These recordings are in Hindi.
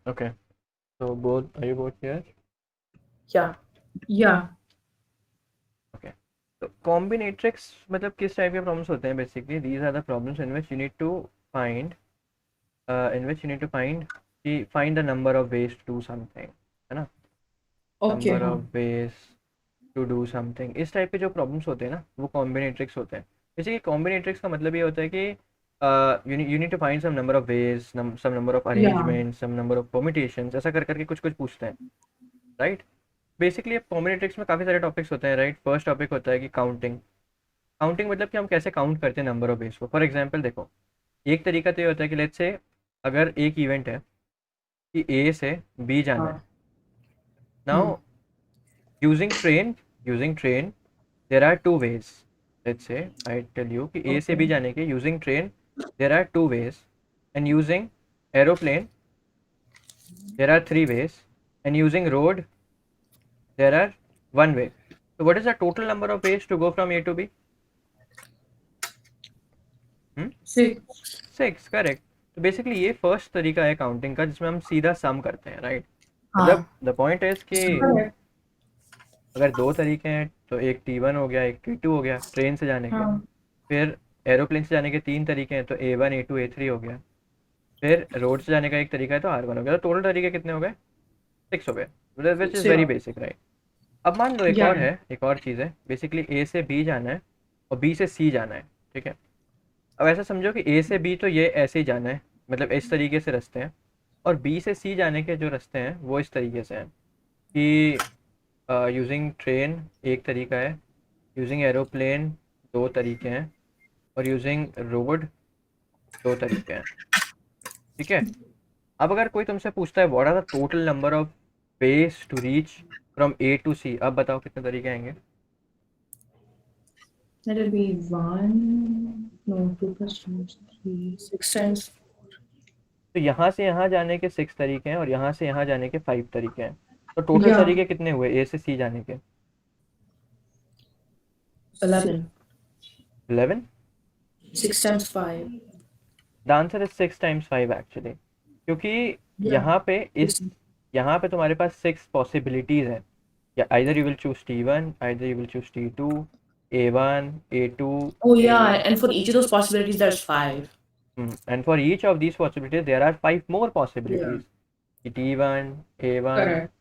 Okay. So are you both here? Yeah. Yeah. Okay. तो कॉम्बिनेट्रिक्स मतलब किस टाइप के प्रॉब्लम्स होते हैं basically? These are the problems in which you need to find कि find the number of ways to do something, है ना? Okay. Number of ways to do something, इस टाइप के जो प्रॉब्लम्स होते हैं ना वो कॉम्बिनेट्रिक्स होते हैं। बेसिकली कॉम्बिनेट्रिक्स का मतलब ये होता है कि you need to find some number of ways, some number of Yeah. Arrangement, some number of permutations, ऐसा कर करके कुछ कुछ पूछते हैं, राइट? बेसिकली कॉम्बिनेट्रिक्स में काफ़ी सारे टॉपिक्स होते हैं, राइट? फर्स्ट टॉपिक होता है कि काउंटिंग। काउंटिंग मतलब कि हम कैसे काउंट करते हैं नंबर ऑफ वेज को। फॉर एग्जांपल देखो, एक तरीका तो ये होता है कि लेट्स से अगर एक इवेंट है कि ए से बी जाना है। Hmm. Now using train there are two ways. Let's say I tell you कि ए से Okay. बी जाने के using train there are two ways, and using aeroplane there are three ways, and using road there are one way. So what is the total number of ways to go from A to B? 6. 6, correct. तो बेसिकली ये फर्स्ट तरीका है काउंटिंग का जिसमें हम सीधा सम करते हैं, राइट? मतलब हाँ. द पॉइंट इज कि Correct. अगर दो तरीके हैं तो एक T1 हो गया, एक T2 हो गया ट्रेन से जाने के। हाँ. फिर एरोप्लेन से जाने के तीन तरीके हैं तो A1 A2 A3 हो गया। फिर रोड से जाने का एक तरीका है तो R1 हो गया। तो टोटल तरीके कितने हो गए? 6 हो गए, which is 6. Very basic, right? अब मान लो एक और Yeah. है, एक और चीज़ है, बेसिकली ए से बी जाना है और बी से सी जाना है, ठीक है? अब ऐसा समझो कि ए से बी तो ये ऐसे ही जाना है, मतलब इस तरीके से रास्ते हैं, और बी से सी जाने के जो रास्ते हैं वो इस तरीके से हैं कि यूजिंग ट्रेन एक तरीका है, यूजिंग एरोप्लेन दो तरीके हैं, और यूजिंग रोड दो तरीके हैं, ठीक है? अब अगर कोई तुमसे पूछता है what are the total number of ways to reach from A to C, अब बताओ कितने तरीके आएंगे? That'll be 1. No, 2 plus 2 is 3. 6 times. तो यहाँ से यहाँ जाने के 6 तरीके हैं और यहाँ से यहाँ जाने के 5 तरीके हैं। तो टोटल Yeah. तरीके कितने हुए ए से सी जाने के? 11. 11। 6 times 5. The answer is 6 times 5 actually, क्योंकि Yeah. यहाँ पे यहाँ पे तुम्हारे पास 6 पॉसिबिलिटीज़ हैं। या either you will choose T1, either you will choose T2, A1, A2, Oh yeah, and for each of those possibilities, there's 5. and for each of these possibilities there are 5 more Yeah. possibilities. T1, A1, Correct.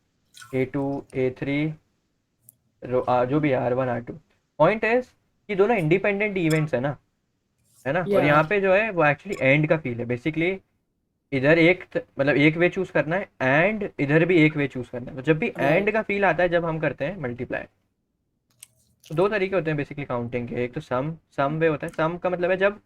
A2, A3, जो भी R1 R2। पॉइंट इज कि दोनों इंडिपेंडेंट इवेंट्स है ना, है ना? और यहाँ Yeah. पे जो है वो एक्चुअली एंड का फील है। बेसिकली इधर मतलब एक वे चूज करना है एंड इधर भी एक वे चूज करना है। तो जब भी एंड Right. का फील आता है जब हम करते हैं मल्टीप्लाई। तो दो तरीके होते हैं बेसिकली काउंटिंग के, एक तो सम वे होता है। सम का मतलब है जब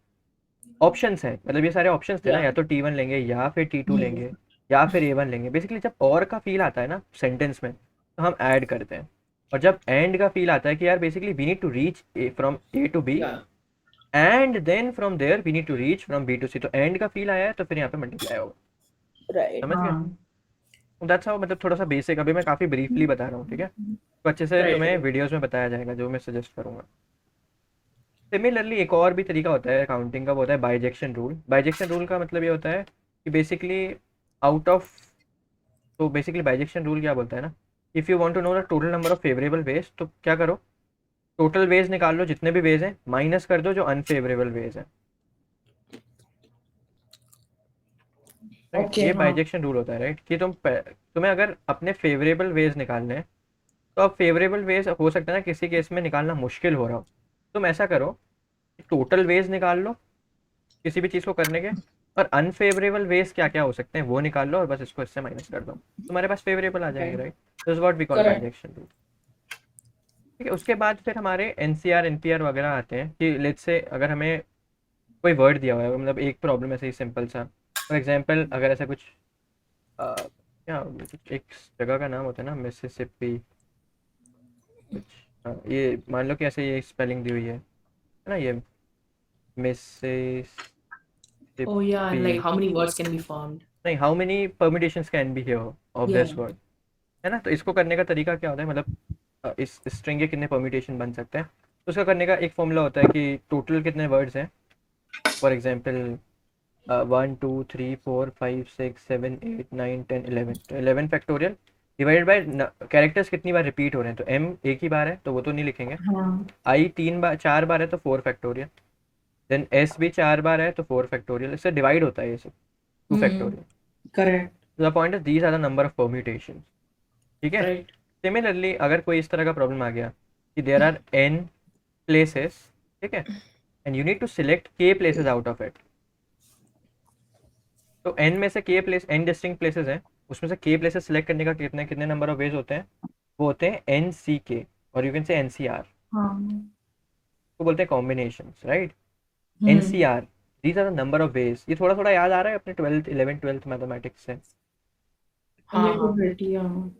ऑप्शंस हैं, मतलब ये सारे ऑप्शंस थे ना, या Yeah. तो T1 लेंगे या फिर T2 लेंगे या फिर A1 लेंगे। बेसिकली जब और का फील आता है ना सेंटेंस में तो हम ऐड करते हैं। और जब एंड का फील आता है कि यार basically we need to reach from A to B, Yeah. And then from there we need to reach from B to C, तो एंड का फील आया है तो फिर यहाँ पे मल्टीप्लाई होगा। Right. समझ गए? हाँ. दैट्स हाउ, मतलब थोड़ा सा बेसिक, अभी मैं काफ़ी ब्रीफली बता रहा हूँ, ठीक है? तो अच्छे से Right. तुम्हें वीडियोस में बताया जाएगा जो मैं सजेस्ट करूँगा। सिमिलरली एक और भी तरीका होता है काउंटिंग का, वो होता है बाइजेक्शन रूल। बाइजेक्शन रूल का मतलब ये होता है कि बेसिकली आउट ऑफ, तो बेसिकली बाइजेक्शन रूल क्या बोलता है ना, if you want to know the total number of favourable ways, तो क्या करो, टोटल वेज निकाल लो जितने भी वेज हैं, माइनस कर दो जो अनफेवरेबल वेज हैं, राइट? Okay. ये हाँ. बाइजेक्शन रूल होता है, राइट? कि तुम्हें अगर अपने फेवरेबल वेज निकालने हैं तो अब फेवरेबल वेज हो सकता है ना किसी केस में निकालना मुश्किल हो रहा हो, तुम ऐसा करो टोटल वेज निकाल लो किसी भी चीज़ को करने के, और अनफेवरेबल वेज क्या क्या हो सकते हैं वो निकाल लो और बस इसको इससे माइनस कर दो, तुम्हारे पास फेवरेबल आ जाएंगे, Okay. Right? This is what we call Correct. Bijection rule. ठीक है, उसके बाद फिर हमारे एनसीआर एनपीआर वगैरह आते हैं कि लेट्स से अगर हमें कोई वर्ड दिया हुआ है, मतलब एक प्रॉब्लम ऐसे ही सिंपल सा, फॉर एग्जांपल अगर ऐसा कुछ क्या एक जगह का नाम होता है ना, मिसिसिपी कुछ, ये मान लो कि ऐसे ये स्पेलिंग दी हुई है ना, ये Mississippi, Oh yeah, and like how many words can be formed? नहीं, how many permutations can be here of Yeah. This word, है ना? तो इसको करने का तरीका क्या होता है, मतलब इस स्ट्रिंग के कितने परम्यूटेशन बन सकते हैं, तो उसका करने का एक फॉर्मूला होता है कि टोटल कितने वर्ड्स हैं। फॉर एग्जांपल 1 2 3 4 5 6 7 8 9 10 11, तो 11 फैक्टोरियल डिवाइडेड बाय कैरेक्टर्स कितनी बार रिपीट हो रहे हैं, तो m एक ही बार है तो वो तो नहीं लिखेंगे। हाँ i 4 बार है तो 4 फैक्टोरियल, देन s भी 4 बार है तो 4 फैक्टोरियल, इससे डिवाइड होता है ये सब 2 factorial. Correct the point is these are the number of permutation, ठीक है। Right. सिमिलरली अगर कोई इस तरह का प्रॉब्लम आ गया कि देयर आर n प्लेसेस, ठीक है, and you need to select k places out of it, तो n में से k place n distinct places हैं, उसमें से k प्लेसेस सिलेक्ट करने का कितने कितने नंबर ऑफ वेज होते हैं, वो होते हैं NCK और यू कैन से NCR, हाँ तो बोलते हैं combinations, right. Hmm NCR, these are the number of ways. ये थोड़ा थोड़ा याद आ रहा है अपने 12th 11th 12th मैथमेटिक्स से। ये तो बेटी हाँ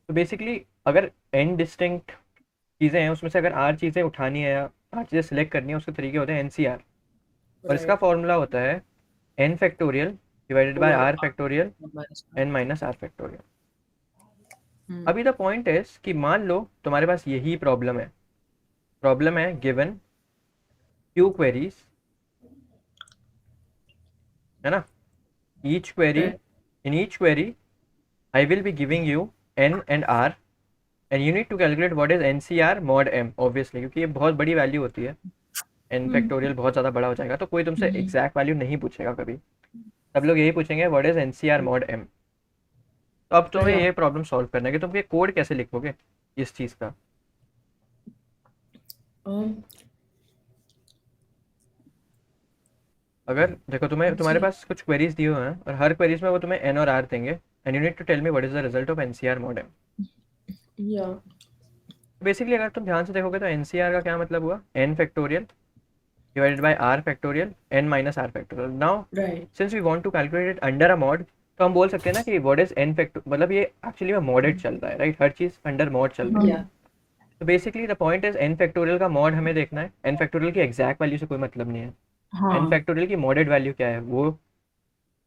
तो बेसिकली अगर n डिस्टिंक्ट चीज़ें हैं उसमें से अगर r चीज़ें उठानी है या r चीज़ें सिलेक्ट करनी है, उसके तरीके होते हैं NCR, और इसका Right. फॉर्मूला होता है n factorial divided by r factorial Minus n minus r factorial. Hmm. अभी द पॉइंट इज कि मान लो तुम्हारे पास यही प्रॉब्लम है गिवन क्यू क्वेरीज, है ना, each query, in each query I will be giving you n and r and you need to calculate what is NCR mod m, obviously क्योंकि ये बहुत बड़ी वैल्यू होती है, n फैक्टोरियल बहुत ज़्यादा बड़ा हो जाएगा, तो कोई तुमसे एग्जैक्ट वैल्यू नहीं पूछेगा कभी, सब लोग यही पूछेंगे what is NCR mod m। तो अब तुम्हें ये प्रॉब्लम सॉल्व करना है कि तुम ये कोड कैसे लिखोगे इस चीज़ का। Um, अगर देखो तुम्हारे पास कुछ क्वेरीज दिए हुए हैं और हर क्वेरीज में वो तुम्हें n और r देंगे and you need to tell me what is the result of NCR mod m। yeah. Basically अगर तुम ध्यान से देखोगे तो NCR का क्या मतलब हुआ, n factorial divided by r factorial n minus r factorial. Now Right. Since we want to calculate it under a mod, तो हम बोल सकते हैं ना कि व्हाट इज n फैक्टर, मतलब ये एक्चुअली में मॉडेड चल रहा है, राइट, हर चीज़ अंडर मॉड चल रही है। या तो basically the point is n factorial का मॉड हमें देखना है, n फैक्टोरियल की एग्जैक्ट वैल्यू से कोई मतलब नहीं है, n हाँ फैक्टोरियल की मॉडेड वैल्यू क्या है वो,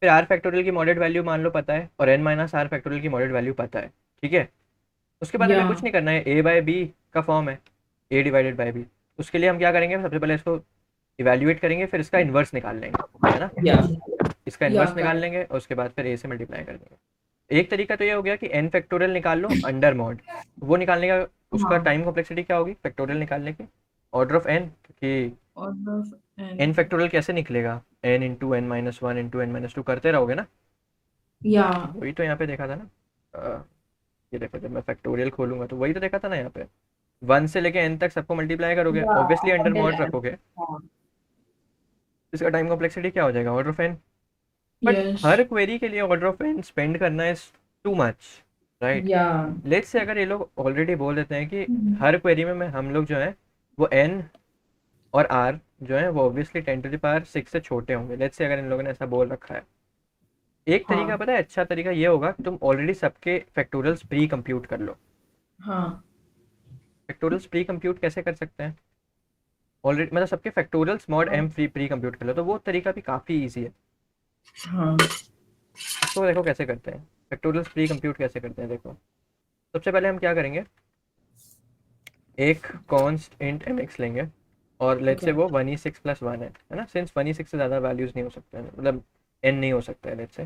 फिर r फैक्टोरियल की मॉडेड वैल्यू मान लो पता है और n माइनस r फैक्टोरियल की मॉडेड वैल्यू पता है, ठीक है। उसके बाद हमें या कुछ नहीं करना है, a बाय b का फॉर्म है a डिवाइडेड बाय b, उसके लिए हम क्या करेंगे, सबसे पहले इसको इवेल्युएट करेंगे, फिर इसका इन्वर्स निकाल लेंगे, है ना, या इसका या इन्वर्स निकाल लेंगे और उसके बाद फिर a से मल्टीप्लाई कर देंगे। एक तरीका तो ये हो गया कि n फैक्टोरियल निकाल लो अंडर मॉड, वो निकालने का उसका हाँ टाइम कॉम्प्लेक्सिटी क्या होगी फैक्टोरियल निकालने की, ऑर्डर ऑफ n, कि Order of n फैक्टोरियल कैसे निकलेगा, n into N minus one into N minus two करते रहोगे ना, या वही तो यहाँ पे देखा था ना। ये देखो जब मैं फैक्टोरियल खोलूंगा तो वही तो देखा था ना, यहाँ पे 1 से लेके n तक सबको मल्टीप्लाई करोगे, या ऑब्वियसली अंडर मॉड अंडर रखोगे, हाँ इसका टाइम कॉम्प्लेक्सिटी क्या हो जाएगा, order of n। But yes her query के लिए ऑर्डर ऑफ n स्पेंड करना इज टू मच, राइट। या लेट्स से अगर ये लोग ऑलरेडी बोल देते हैं कि हर क्वेरी में हम लोग जो है वो n और r जो है वो ऑब्वियसली 10⁶ से छोटे होंगे, लेट्स से अगर इन लोगों ने ऐसा बोल रखा है, एक तरीका हाँ पता है, अच्छा तरीका ये होगा कि तुम ऑलरेडी सबके फैक्टोरियल्स प्री कंप्यूट कर लो। हाँ फैक्टोरियल्स प्री कंप्यूट कैसे कर सकते हैं, ऑलरेडी मतलब सबके factorials mod m pre compute कर लो, तो वो तरीका भी काफ़ी ईजी है। हाँ उसको देखो कैसे करते हैं, फैक्टोरियल्स प्री कंप्यूट कैसे करते हैं, देखो सबसे पहले हम क्या करेंगे, एक कॉन्स्ट इंट mx लेंगे और लेट्स से वो 1e6 + 1 है ना, सिंस 1e6 से ज़्यादा वैल्यूज़ नहीं हो सकते हैं, मतलब n नहीं हो सकता है लेट्स से।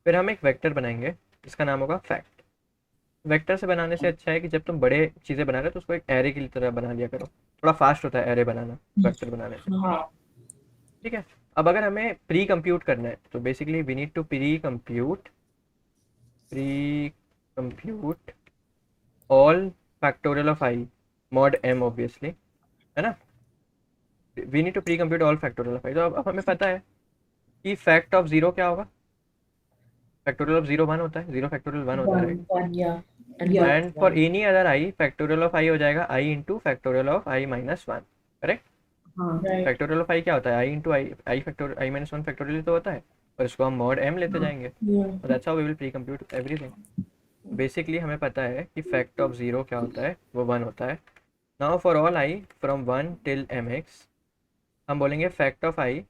फिर हम एक वेक्टर बनाएंगे जिसका नाम होगा फैक्ट। वेक्टर से बनाने से अच्छा है कि जब तुम बड़े चीज़ें बना रहे हो तो उसको एक एरे की तरह बना लिया करो, थोड़ा फास्ट होता है एरे बनाना वेक्टर बनाने से, हाँ ठीक है। अब अगर हमें प्री कंप्यूट करना है तो basically we need to precompute all factorial of I mod m obviously, है ना, we need to precompute all factorial of I. तो अब हमें पता है कि फैक्ट ऑफ जीरो क्या होगा, फैक्टोरियल ऑफ जीरो 1 होता है, जीरो फैक्टोरियल 1 होता है, राइट। वन या and for any other I factorial of I हो जाएगा i into factorial of I minus one, correct. हाँ राइट फैक्टोरियल ऑफ आई क्या होता है, I into I factorial I minus one factorial तो होता है, और इसको हम मॉड m लेते जाएंगे, और that's how we will precompute everything. Basically हमें पता है कि फैक्ट ऑफ जीरो क्या होता है, वो 1 होता है। Now for all I from 1 till mx हम बोलेंगे fact of I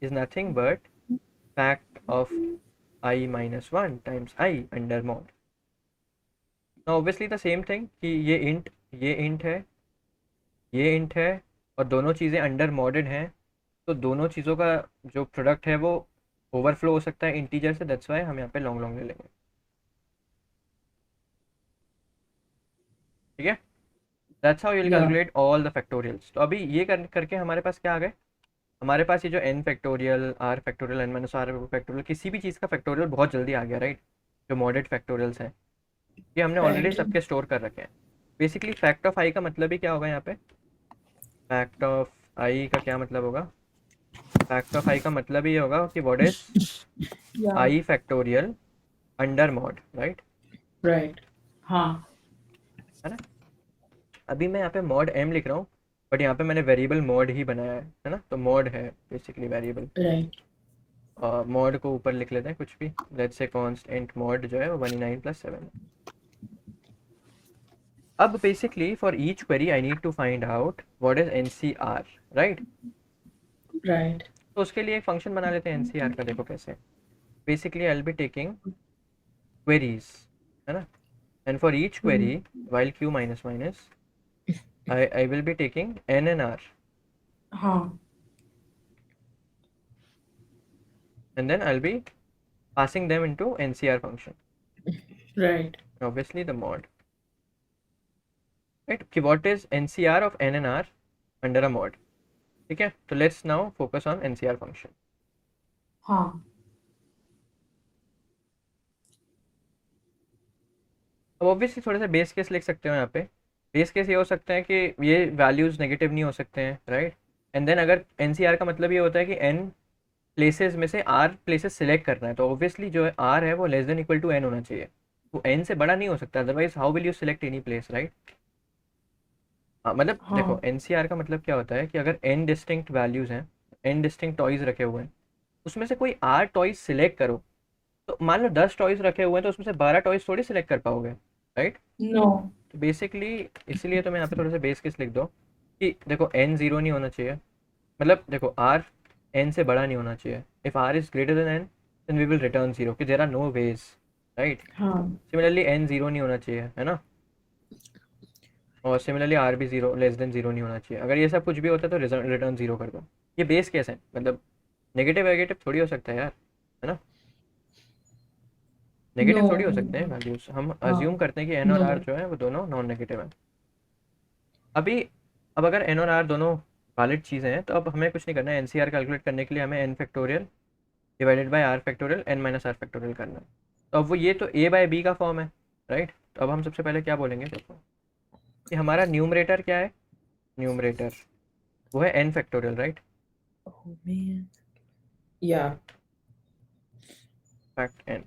is nothing but fact of I minus one times I under mod. Now obviously the same thing कि ये इंट है, ये इंट है और दोनों चीज़ें अंडर मॉडेड हैं, तो दोनों चीज़ों का जो प्रोडक्ट है वो ओवरफ्लो हो सकता है इंटीजर से, दैट्स वाई हम यहाँ पे लॉन्ग लॉन्ग ले लेंगे। ठीक है, that's how you will Yeah. Calculate all the factorials. तो अभी ये करके हमारे पास क्या आ गए, हमारे पास ये जो n factorial, r factorial, n minus R factorial, किसी भी चीज़ का फैक्टोरियल बहुत जल्दी आ गया, राइट। जो मॉडेड फैक्टोरियल्स हैं ये हमने ऑलरेडी Right. सबके स्टोर कर रखे हैं। बेसिकली फैक्ट ऑफ आई का मतलब ही क्या होगा यहाँ पे, फैक्ट ऑफ आई का क्या मतलब होगा, फैक्ट ऑफ आई का मतलब ये होगा कि what is Yeah. I factorial under mod, right, Right. हाँ. है ना। अभी मैं यहाँ पे मॉड m लिख रहा हूँ, बट यहाँ पे मैंने वेरिएबल मॉड ही बनाया है ना, तो मॉड है बेसिकली वेरिएबल। Right. मॉड को ऊपर लिख लेते हैं कुछ भी, लेट्स से कांस्टेंट मॉड जो है वो 199+7। अब basically for each query I need to find out what is NCR, right. Right. तो उसके लिए एक फंक्शन बना लेते हैं NCR का, देखो कैसे। Basically I will be taking queries, है ना, and for each query while q minus minus I will be taking n and r, हाँ. and then I'll be passing them into NCR function, Right. obviously the mod, right। कि what is NCR of n and r under a mod, ठीक है। तो let's now focus on NCR function। हाँ. अब ऑब्वियसली थोड़े से बेस केस लिख सकते हो यहाँ पे। बेस केस ये हो सकता है कि ये वैल्यूज़ नेगेटिव नहीं हो सकते हैं, राइट। एंड देन अगर NCR का मतलब ये होता है कि n प्लेसेस में से r प्लेसेस सिलेक्ट करना है, तो ऑब्वियसली जो है r है वो less than equal to n होना चाहिए, वो n से बड़ा नहीं हो सकता, otherwise how will you select any place, right. मतलब देखो हाँ. NCR का मतलब क्या होता है कि अगर n डिस्टिंक्ट वैल्यूज़ हैं, n डिस्टिंक्ट टॉयज़ रखे हुए हैं, उसमें से कोई r टॉयज़ सिलेक्ट करो, तो मान लो 10 टॉयज़ रखे हुए हैं तो उसमें से 12 टॉयज़ थोड़ी सिलेक्ट कर पाओगे, राइट। No. तो बेसिकली इसलिए तो मैं यहाँ पे थोड़े से बेस केस लिख दो कि देखो n ज़ीरो नहीं होना चाहिए, मतलब देखो r n से बड़ा नहीं होना चाहिए। If r is greater than n then we will return zero, कि there are no ways, right. हाँ. सिमिलरली n ज़ीरो नहीं होना चाहिए, है ना, और सिमिलरली r भी ज़ीरो लेस देन ज़ीरो नहीं होना चाहिए। अगर ये सब कुछ भी होता है तो रिटर्न ज़ीरो कर दो। ये बेस केस है, मतलब नेगेटिव वेगेटिव थोड़ी हो सकता है यार, है ना, नेगेटिव थोड़ी हो सकते हैं No. वैल्यूज। हम हाँ. अज्यूम करते हैं कि n और r No. जो है वो दोनों नॉन नेगेटिव हैं। अभी अब अगर n और r दोनों वैलिड चीज़ें हैं तो अब हमें कुछ नहीं करना है, NCR कैलकुलेट करने के लिए हमें n factorial divided by r factorial n minus r factorial करना है। तो अब वो ये तो a बाय b का फॉर्म है, राइट। तो अब हम सबसे पहले क्या बोलेंगे, देखो कि हमारा न्यूमरेटर क्या है, न्यूमरेटर वो है n factorial, right, Oh man. Yeah. Fact n।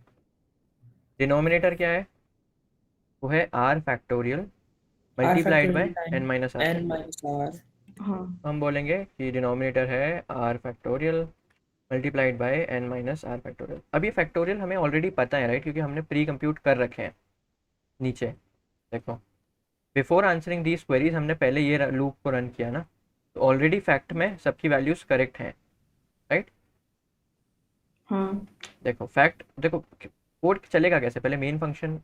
Denominator क्या है, वो है r factorial R multiplied by factorial n minus r n factorial. minus R. हाँ. हम बोलेंगे कि डिनोमिनेटर है r factorial multiplied by n minus r factorial. अब ये फैक्टोरियल हमें ऑलरेडी पता है, राइट, क्योंकि हमने प्री कंप्यूट कर रखे हैं नीचे। देखो बिफोर आंसरिंग दीज क्वेरीज हमने पहले ये लूप को रन किया ना, तो ऑलरेडी फैक्ट में सबकी वैल्यूज़ करेक्ट हैं, राइट। हाँ. देखो फैक्ट, देखो कोड चलेगा कैसे, पहले मेन फंक्शन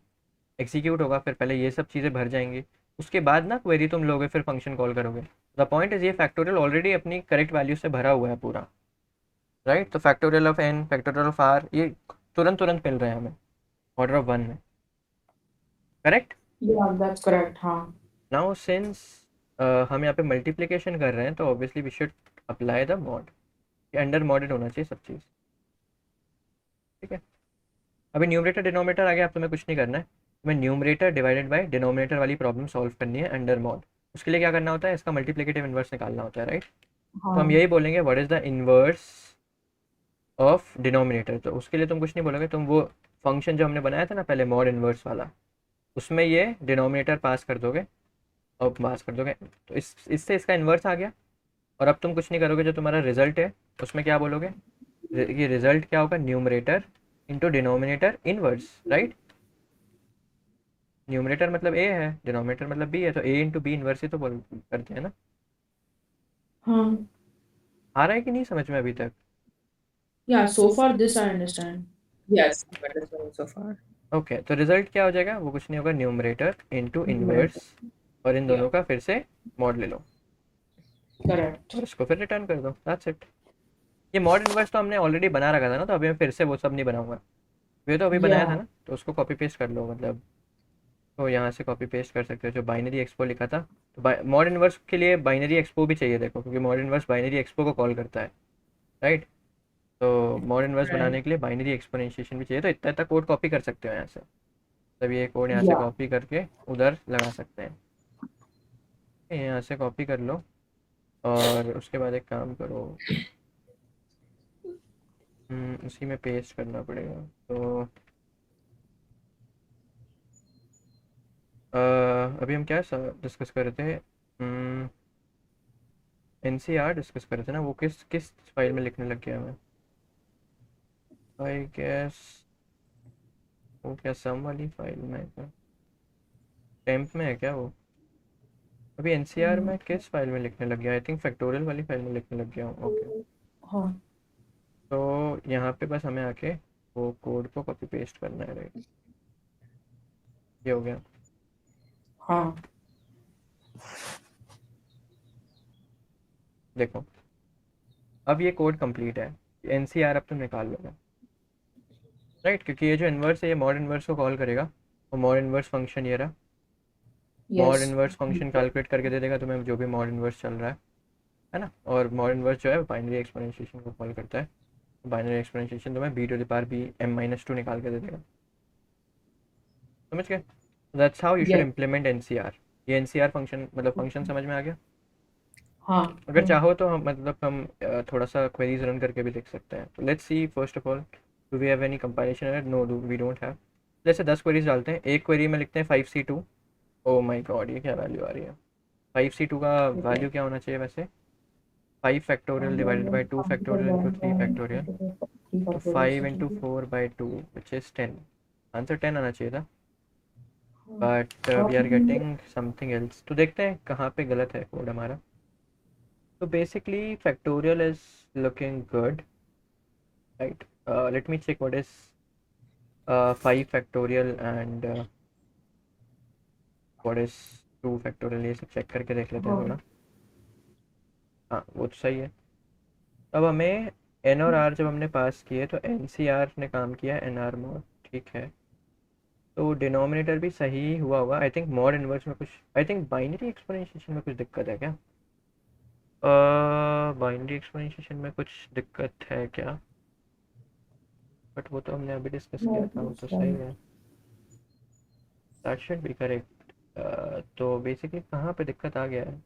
एग्जीक्यूट होगा, फिर पहले ये सब चीज़ें भर जाएंगी, उसके बाद ना क्वेरी तुम लोगे, फिर फंक्शन कॉल करोगे। द पॉइंट इज ये फैक्टोरियल ऑलरेडी अपनी करेक्ट वैल्यू से भरा हुआ है पूरा, राइट। तो factorial of n factorial of r ये तुरंत तुरंत मिल रहे हैं हमें ऑर्डर ऑफ 1 में, करेक्ट। Yeah, that's correct. हाँ. नाउ सिंस हम यहाँ पे मल्टीप्लिकेशन कर रहे हैं तो obviously we should apply the mod, ये अंडर मॉडेड होना चाहिए सब चीज़, ठीक है। अभी न्यूमरेटर डिनोमिनेटर आ गया, अब तुम्हें कुछ नहीं करना है, तुम्हें न्यूमरेटर डिवाइडेड बाय डिनोमिनेटर वाली प्रॉब्लम सॉल्व करनी है अंडर मॉड। उसके लिए क्या करना होता है, इसका मल्टीप्लिकेटिव इन्वर्स निकालना होता है, राइट। तो हम हाँ. यही बोलेंगे what is the inverse of denominator. तो उसके लिए तुम कुछ नहीं बोलोगे, तुम वो फंक्शन जो हमने बनाया था ना पहले मॉड इन्वर्स वाला, उसमें ये डिनोमिनेटर पास कर दोगे और पास कर दोगे, तो इससे इसका इन्वर्स आ गया। और अब तुम कुछ नहीं करोगे, जो तुम्हारा रिजल्ट है उसमें क्या बोलोगे, ये रिजल्ट क्या होगा, numerator into denominator inverse, right. Numerator मतलब a है, डिनोमिनेटर मतलब b है, तो a इंटू बी इनवर्स ही तो बोल करते हैं ना। हाँ. आ रहा है कि नहीं समझ में अभी तक? Yeah, so far this I understand. Yes, I'm understanding so far. Okay तो रिजल्ट क्या हो जाएगा, वो कुछ नहीं होगा, न्यूमरेटर इंटू इनवर्स, Numerator. और इन दोनों Yeah, का फिर से मॉड ले लो correct. और इसको फिर रिटर्न कर दो, दैट्स इट। ये मॉड इनवर्स तो हमने ऑलरेडी बना रखा था ना, तो अभी मैं फिर से वो सब नहीं बनाऊंगा। ये तो अभी बनाया था या ना, तो उसको कॉपी पेस्ट कर लो मतलब। तो यहाँ से कॉपी पेस्ट कर सकते हो जो बाइनरी एक्सपो लिखा था। तो मॉड इनवर्स के लिए बाइनरी एक्सपो भी चाहिए देखो, क्योंकि मॉड इनवर्स बाइनरी एक्सपो को कॉल करता है, राइट। तो मॉड इनवर्स बनाने राइट के लिए बाइनरी एक्सपोनेंशिएशन भी चाहिए, तो इतना इतना कोड कॉपी कर सकते हो यहाँ से। तब ये कोड यहाँ से या कॉपी करके उधर लगा सकते हैं। ये यहाँ से कॉपी कर लो, और उसके बाद एक काम करो, उसी में पेस्ट करना पड़ेगा। तो अ, अभी हम क्या डिस्कस कर रहे थे? एनसीआर डिस्कस कर रहे थे ना, वो किस किस फाइल में लिखने लग गया मैं? आई गेस वो क्या सम वाली फाइल में है क्या? टेम्प में है क्या वो? अभी एनसीआर में किस फाइल में लिखने लग गया? आई थिंक फैक्टोरियल वाली फाइल में लिखने लग गया हूँ। ओके। हाँ तो यहाँ पे बस हमें आके वो कोड को कॉपी पेस्ट करना है, राइट। ये हो गया। हाँ देखो, अब ये कोड कंप्लीट है। एनसीआर अब तुम निकाल लोगे, राइट, क्योंकि ये जो इन्वर्स है ये मॉड इन्वर्स को कॉल करेगा। और मॉड इन्वर्स फंक्शन ये रहा। Mod yes inverse function calculate करके दे देगा तुम्हें जो भी मॉड इन्वर्स चल रहा है ना। और मॉड इन्वर्स जो है बाइनरी एक्सपोनेंशिएशन को कॉल करता है। बाइनरी एक्सपोनेंशिएशन तुम्हें B to the power B m-2 निकाल के दे देगा। समझ गए? That's how you should yes implement NCR. ये एनसीआर फंक्शन मतलब फंक्शन समझ में आ गया? हाँ अगर चाहो तो हम मतलब हम थोड़ा सा क्वेरीज रन करके भी देख सकते हैं। तो let's see first of all, do we have any compilation error? No, do we don't have. जैसे 10 क्वेरीज डालते हैं, एक क्वेरी में लिखते हैं 5c2। ओ माय गॉड, ये क्या वैल्यू आ रही है? 5c2 का वैल्यू क्या होना चाहिए वैसे? 5 factorial divided by 2 factorial into 3 factorial, तो 5 into 4 by 2 which is 10। Answer 10 आना चाहिए था, but we are getting something else. तो देखते हैं कहाँ पे गलत है कोड हमारा। तो basically factorial is looking good, right. Let me check what is 5 factorial and what is 2 factorial, ये सब चेक करके देख लेते हैं थोड़ा। हाँ, वो तो सही है। अब हमें एन और आर जब हमने पास किए तो एन सी आर ने काम किया, एन आर मोड, ठीक है। तो डिनोमिनेटर भी सही हुआ होगा आई थिंक। मॉड इनवर्स में कुछ, आई थिंक बाइनरी एक्सपोनेंशिएशन में कुछ दिक्कत है क्या? बाइनरी एक्सपोनेंशिएशन में कुछ दिक्कत है क्या? बट वो तो हमने अभी डिस्कस किया था, वो तो सही है। That should be correct. तो बेसिकली कहाँ पे दिक्कत आ गया है?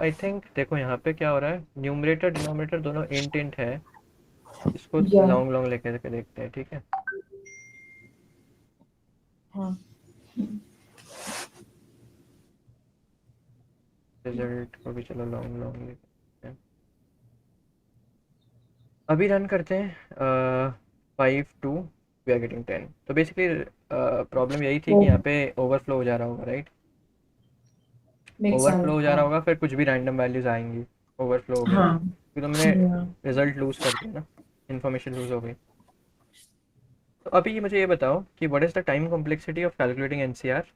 आई थिंक देखो यहाँ पे क्या हो रहा है, न्यूमरेटर डिनोमिनेटर दोनों इंट इंट है। इसको या लॉन्ग लॉन्ग लेके के देखते हैं, ठीक है। हाँ रिजल्ट को भी चलो लॉन्ग लॉन्ग लेते हैं। अभी रन करते हैं 5 2 वी आर गेटिंग 10। तो बेसिकली प्रॉब्लम यही थी वो कि यहाँ पे ओवरफ्लो हो जा रहा होगा, राइट। मेक ओवरफ्लो सेंस हो जा हाँ रहा होगा, फिर कुछ भी रैंडम वैल्यूज आएंगी। ओवरफ्लो हो गया तो हाँ फिर तुमने या रिजल्ट लूज कर दिया ना, इन्फॉर्मेशन लूज हो गई। तो अभी ये मुझे ये बताओ कि what is the time complexity of calculating nCr?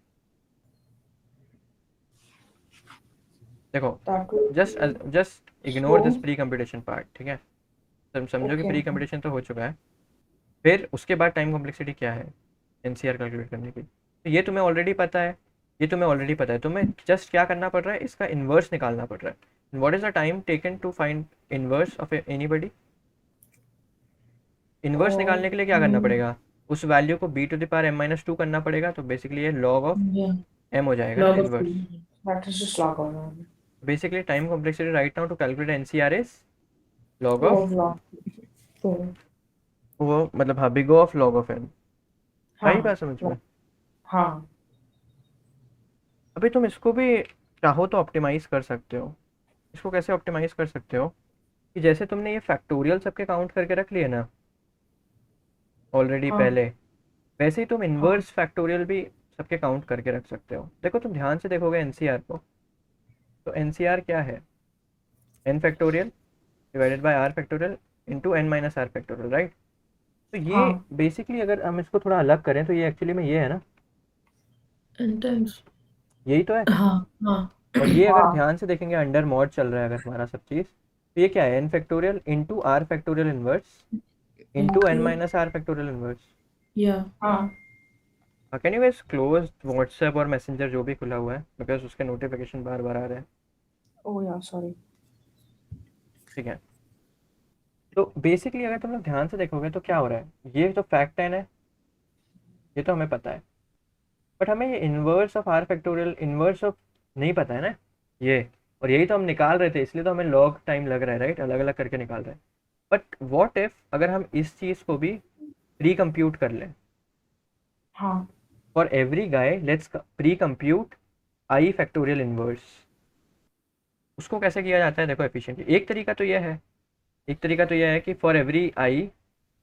देखो, that will just just ignore so this pre computation part, ठीक है। तुम समझो कि ओके प्री कंप्यूटेशन तो हो चुका है। फिर उसके बाद टाइम कॉम्प्लेक्सिटी क्या है एनसीआर कैलकुलेट करने की? तो ये तुम्हें ऑलरेडी पता है। ये तुम्हें ऑलरेडी पता है, तुम्हें जस्ट क्या करना पड़ रहा है, इसका इन्वर्स निकालना पड़ रहा है। What is the time taken to find inverse of anybody? Inverse निकालने के लिए क्या करना पड़ेगा? उस वैल्यू को B to the power m-2 करना पड़ेगा। तो बेसिकली ये log ऑफ या m हो जाएगा ना, log of inverse. that is just log on basically time complexity right now to calculate NCR is log of, log log तो वो मतलब हाँ, big of log of m। I हाँ बात समझ में? हाँ अभी तुम इसको भी चाहो तो ऑप्टिमाइज कर सकते हो। इसको कैसे ऑप्टिमाइज कर सकते हो कि जैसे तुमने ये फैक्टोरियल सबके काउंट करके रख लिए ना ऑलरेडी हाँ पहले, वैसे ही तुम हाँ इन्वर्स फैक्टोरियल भी सबके काउंट करके रख सकते हो। देखो तुम ध्यान से देखोगे एनसीआर को, तो एनसीआर क्या है? N factorial divided by R factorial into N minus R factorial, right. तो ये हाँ बेसिकली अगर हम इसको थोड़ा अलग करें तो ये एक्चुअली में ये है ना, intense यही तो है। हाँ हाँ और ये अगर हाँ ध्यान से देखेंगे अंडर मॉड चल रहा है अगर हमारा सब चीज़, तो ये क्या है, n factorial into R factorial inverse into n minus R factorial inverse. Yeah. हाँ can you guys close WhatsApp और मैसेंजर जो भी खुला हुआ है, बिकॉज उसके नोटिफिकेशन बार बार आ रहे हैं। ओह या सॉरी। ठीक है, तो बेसिकली अगर तुम लोग ध्यान से देखोगे तो क्या हो रहा है, ये जो फैक्ट है ये तो हमें पता है, बट हमें ये inverse of R factorial inverse of नहीं पता है ना ये। और यही तो हम निकाल रहे थे, इसलिए तो हमें लॉग टाइम लग रहा है, राइट, अलग अलग करके निकाल रहे हैं। बट व्हाट इफ अगर हम इस चीज़ को भी प्री कंप्यूट कर लें, हाँ for every guy let's pre compute I factorial inverse. उसको कैसे किया जाता है देखो एफिशिएंटली। एक तरीका तो यह है, एक तरीका तो यह है कि फॉर एवरी आई,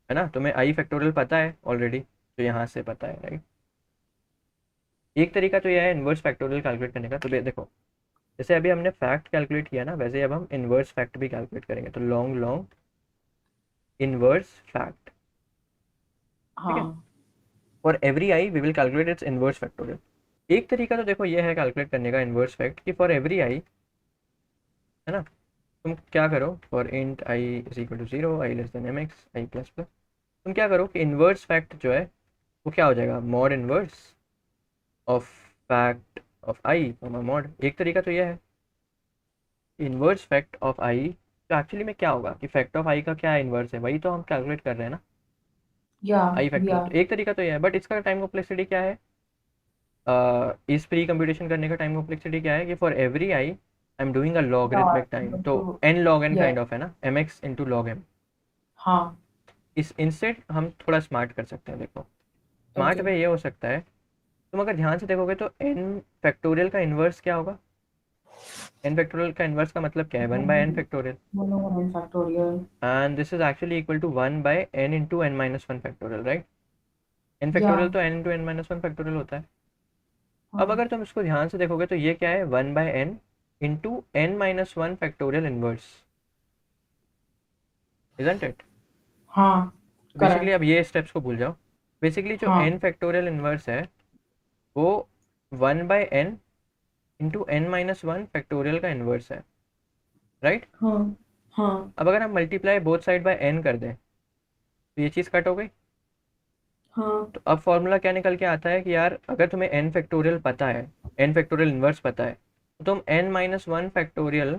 है ना, तुम्हें आई फैक्टोरियल पता है ऑलरेडी, तो यहाँ से पता है, राइट। एक तरीका तो यह है इन्वर्स फैक्टोरियल कैलकुलेट करने का। तो देखो, जैसे अभी हमने फैक्ट कैलकुलेट किया ना, वैसे अब हम इन्वर्स फैक्ट भी कैलकुलेट करेंगे। तो लॉन्ग लॉन्ग इन्वर्स फैक्ट, ठीक है, हाँ for every I we will calculate its inverse factorial. एक तरीका तो देखो ये है कैलकुलेट करने का इन्वर्स फैक्ट कि फॉर एवरी आई, है ना, तुम क्या करो, for int I is equal to 0, I less than M X I plus plus, तुम क्या करो कि इन्वर्स फैक्ट जो है वो क्या हो जाएगा, mod inverse of fact of I mod. एक तरीका तो यह है इन्वर्स फैक्ट ऑफ आई, तो एक्चुअली में क्या होगा कि फैक्ट ऑफ आई का क्या इन्वर्स है, वही तो हम कैलकुलेट कर रहे हैं ना, या आई फैक्टोरियल। या तो एक तरीका तो यह है, बट इसका टाइम कॉम्प्लेक्सिटी क्या है, इस प्री कंप्यूटेशन करने का टाइम कॉम्प्लेक्सिटी क्या है कि for every I I am doing a logarithmic time, तो एन लॉग एन या काइंड ऑफ है ना, M X into log M. हाँ इस इंस्टेड हम थोड़ा स्मार्ट कर सकते हैं। देखो स्मार्ट ओके वे ये हो सकता है, तुम अगर ध्यान से देखोगे तो एन फैक्टोरियल का इन्वर्स क्या होगा, एन फैक्टोरियल का इन्वर्स का मतलब क्या है, 1/n factorial, mono factorial and this is actually equal to 1/n into n minus 1 factorial, right? n या फैक्टोरियल तो n into n minus 1 factorial होता है। अब हाँ अगर तुम इसको ध्यान से देखोगे तो ये क्या है, 1/n into n minus 1 factorial inverse, isn't it? हाँ तो बेसिकली करेक्ट अब ये स्टेप्स को भूल जाओ। बेसिकली जो हाँ n फैक्टोरियल इनवर्स है वो 1/n into n minus 1 factorial का इनवर्स है, राइट। हाँ हाँ अब अगर हम multiply both side by n कर दें तो ये चीज़ कट हो गई। हाँ तो अब फॉर्मूला क्या निकल के आता है कि यार अगर तुम्हें n फैक्टोरियल पता है, n फैक्टोरियल इन्वर्स पता है, तो तुम n माइनस 1 फैक्टोरियल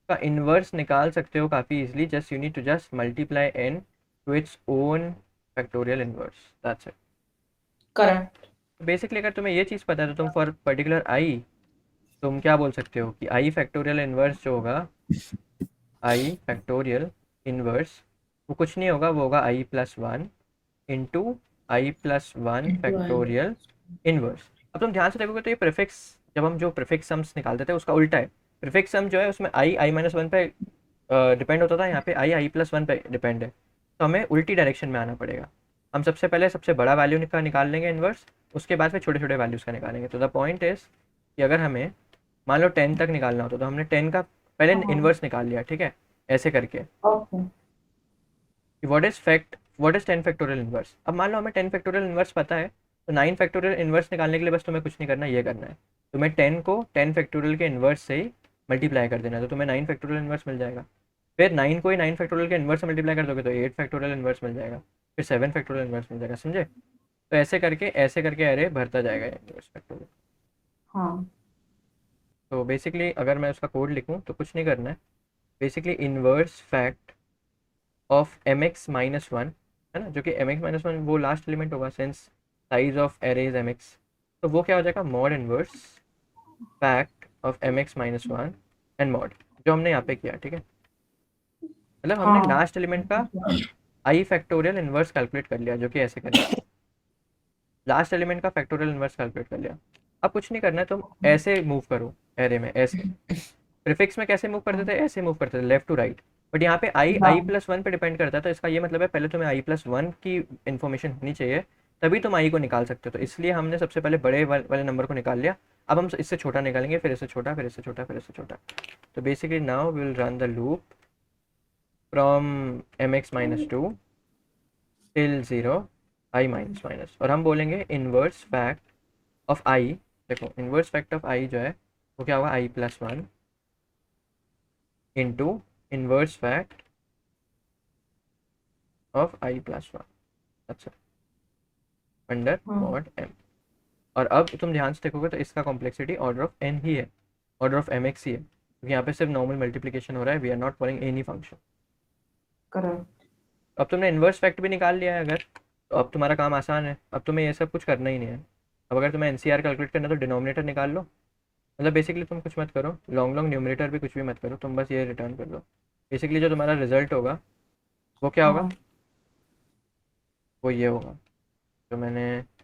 का इन्वर्स निकाल सकते हो काफ़ी easily. Just you need to just multiply n to its own factorial inverse, that's it. Correct तो बेसिकली अगर तुम्हें ये चीज़ पता है तो तुम फॉर पर्टिकुलर आई तुम क्या बोल सकते हो कि आई फैक्टोरियल इन्वर्स जो होगा, आई फैक्टोरियल इन्वर्स वो कुछ नहीं होगा, वो होगा I plus one into I plus one into I factorial inverse. अब तुम ध्यान से देखोगे तो ये प्रीफिक्स, जब हम जो प्रीफिक्स सम्स निकालते थे उसका उल्टा है। प्रीफिक्स सम जो है उसमें आई आई माइनस वन पे डिपेंड होता था, यहाँ पे आई आई प्लस वन पे डिपेंड है। तो हमें उल्टी डायरेक्शन में आना पड़ेगा। हम सबसे पहले सबसे बड़ा वैल्यू का निकाल लेंगे इन्वर्स, उसके बाद फिर छोटे छोटे वैल्यूज़ का निकालेंगे। तो द पॉइंट इज़ कि अगर हमें मान लो 10 तक निकालना हो तो हमने 10 का पहले हाँ इन्वर्स निकाल लिया, ठीक है, ऐसे करके ओके कि व्हाट इज 10 फैक्टोरियल इनवर्स। अब मान लो हमें 10 फैक्टोरियल इनवर्स पता है, तो 9 फैक्टोरियल इनवर्स निकालने के लिए बस तुम्हें कुछ नहीं करना, ये करना है तुम्हें 10 को 10 फैक्टोरियल के इनवर्स से ही मल्टीप्लाई कर देना है, तो तुम्हें 9 फैक्टोरियल इनवर्स मिल जाएगा। फिर 9 को ही 9 फैक्टोरियल के इनवर्स से मल्टीप्लाई कर दोगे तो 8 फैक्टोरियल इनवर्स मिल जाएगा, फिर 7 फैक्टोरियल इनवर्स मिल जाएगा, समझे। तो ऐसे करके अरे भरता जाएगा इनवर्स फैक्टोरियल। हाँ तो बेसिकली अगर मैं उसका कोड लिखूँ तो कुछ नहीं करना है, basically inverse fact of M X minus one, है ना, जो कि एम एक्स माइनस वन वो लास्ट एलिमेंट होगा since size of array is M X, तो वो क्या हो जाएगा, mod inverse fact of M X minus one and mod, जो हमने यहाँ पे किया, ठीक है। मतलब हमने हाँ लास्ट एलिमेंट का आई फैक्टोरियल इनवर्स कैलकुलेट कर लिया, जो कि ऐसे करें, लास्ट एलिमेंट का फैक्टोरियल इनवर्स कैलकुलेट कर लिया। अब कुछ नहीं करना है, तुम ऐसे मूव करो एरे में, ऐसे प्रीफिक्स में कैसे मूव करते थे, ऐसे मूव करते थे लेफ्ट टू राइट। बट यहाँ पे आई या आई प्लस वन पे डिपेंड करता है, तो इसका ये मतलब है पहले तुम्हें आई प्लस वन की इन्फॉर्मेशन होनी चाहिए, तभी तुम आई को निकाल सकते हो। तो इसलिए हमने सबसे पहले बड़े वाले नंबर को निकाल लिया। अब हम इससे छोटा निकालेंगे, फिर इससे छोटा, फिर इससे छोटा, फिर इससे छोटा। तो basically now will run the loop from M X minus two till zero I minus minus, और हम बोलेंगे इनवर्स फैक्ट ऑफ आई। देखो इनवर्स फैक्ट ऑफ आई जो है वो क्या होगा, I plus one into inverse fact of i plus one. अच्छा, अंडर हाँ मॉड m। और अब तुम ध्यान से देखोगे तो इसका कॉम्प्लेक्सिटी ऑर्डर ऑफ n ही है, ऑर्डर ऑफ mx ही है, क्योंकि यहाँ पे सिर्फ नॉर्मल मल्टीप्लिकेशन हो रहा है, we are not following any function. Correct. अब तुमने इन्वर्स फैक्ट भी निकाल लिया है अगर, तो अब तुम्हारा काम आसान है, अब तुम्हें ये सब कुछ करना ही नहीं है। अब अगर तुम्हें एनसीआर कैलकुलेट करना है तो डिनोमिनेटर निकाल लो, मतलब बेसिकली तुम कुछ मत करो, लॉन्ग लॉन्ग न्यूमरेटर भी कुछ भी मत करो, तुम बस ये रिटर्न कर दो। बेसिकली जो तुम्हारा रिजल्ट होगा वो क्या होगा, हाँ वो ये होगा जो मैंने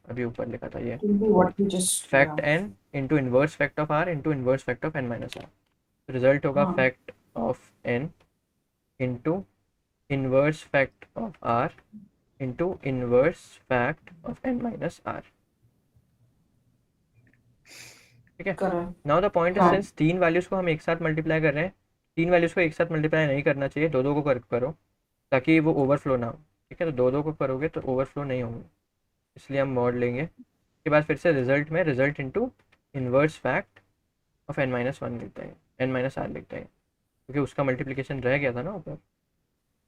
अभी ऊपर लिखा था, ये will be what we just fact N into inverse fact of R into inverse fact of N minus R. Result होगा हाँ fact of N into inverse fact of R into inverse fact of N minus R. ठीक है। Correct. Now the point is, हाँ सिंस तीन वैल्यूज़ को हम एक साथ मल्टीप्लाई कर रहे हैं, तीन वैल्यूज़ को एक साथ मल्टीप्लाई नहीं करना चाहिए, दो दो को करो ताकि वो ओवरफ्लो ना हो। ठीक है, तो दो दो को करोगे तो ओवरफ्लो नहीं होंगे, इसलिए हम मॉड लेंगे। उसके बाद फिर से रिजल्ट में result into inverse fact of N minus one लिखते हैं, एन माइनस आर लिखते हैं, क्योंकि उसका मल्टीप्लिकेशन रह गया था ना ऊपर,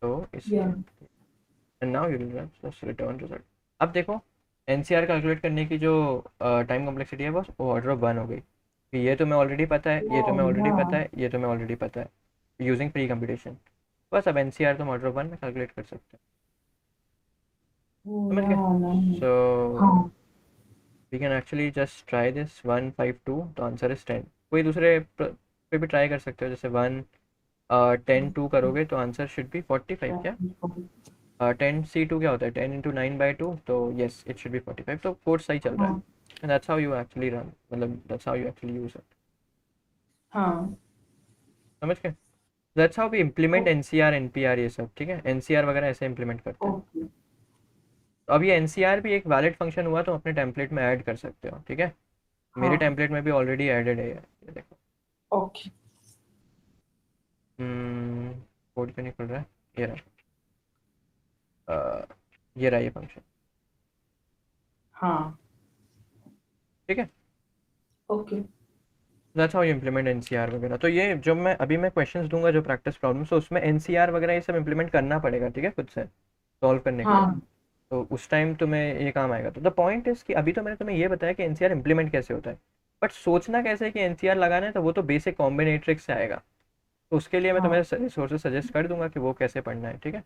तो इसलिए। या and now you will return result. अब देखो, एनसीआर कैलकुलेट करने की जो टाइम कॉम्प्लेक्सिटी है वो ऑर्डर ऑफ वन हो गई, कि ये तुम्हें ऑलरेडी पता है, ये तुम्हें ऑलरेडी या पता है, ये तुम्हें ऑलरेडी पता है, यूजिंग प्री कंप्यूटेशन। बस अब एनसीआर तुम ऑर्डर ऑफ वन में कैलकुलेट कर सकते हो। ओ समझ गए? या नहीं। सो हाँ we can actually just try this 152, तो आंसर इज 10। कोई दूसरे पे भी ट्राई कर सकते हो, जैसे 10 2 करोगे तो आंसर शुड बी 45 क्या? 10 C2 क्या होता है, 10 × 9/2, तो यस इट शुड बी 45। तो कोड सही चल रहा है, हाँ and that's how you actually run, मतलब that's how you actually use it. हाँ समझ गए? दैट्स हाउ वी इम्प्लीमेंट ओ- एनसीआर एनपीआर ये सब। ठीक है, एनसीआर वगैरह ऐसे इम्प्लीमेंट करते हैं। ओके तो अब ये एनसीआर भी एक वैलिड फंक्शन हुआ, तो अपने टेम्पलेट में ऐड कर सकते हो। ठीक है, मेरे हाँ टेम्पलेट में भी ऑलरेडी एडेड है ये देखो। ओके कोड क्यों नहीं खुल रहा है, ये रहा, ये रहा ये फंक्शन। हाँ ठीक है, okay that's how you implement NCR वगैरह। तो ये जो मैं अभी मैं क्वेश्चंस दूंगा जो प्रैक्टिस प्रॉब्लम्स, तो उसमें एनसीआर वगैरह ये सब इम्प्लीमेंट करना पड़ेगा, ठीक है, खुद से सॉल्व करने के लिए। हाँ तो उस टाइम तुम्हें ये काम आएगा। तो द पॉइंट इज कि अभी तो मैंने तुम्हें ये बताया कि एनसीआर इम्प्लीमेंट कैसे होता है, बट सोचना कैसे है कि एनसीआर लगाना है, तो वो तो बेसिक कॉम्बिनेट्रिक्स से आएगा। तो उसके लिए मैं तुम्हें हाँ रिसोर्सेज सजेस्ट कर दूंगा कि वो कैसे पढ़ना है। ठीक है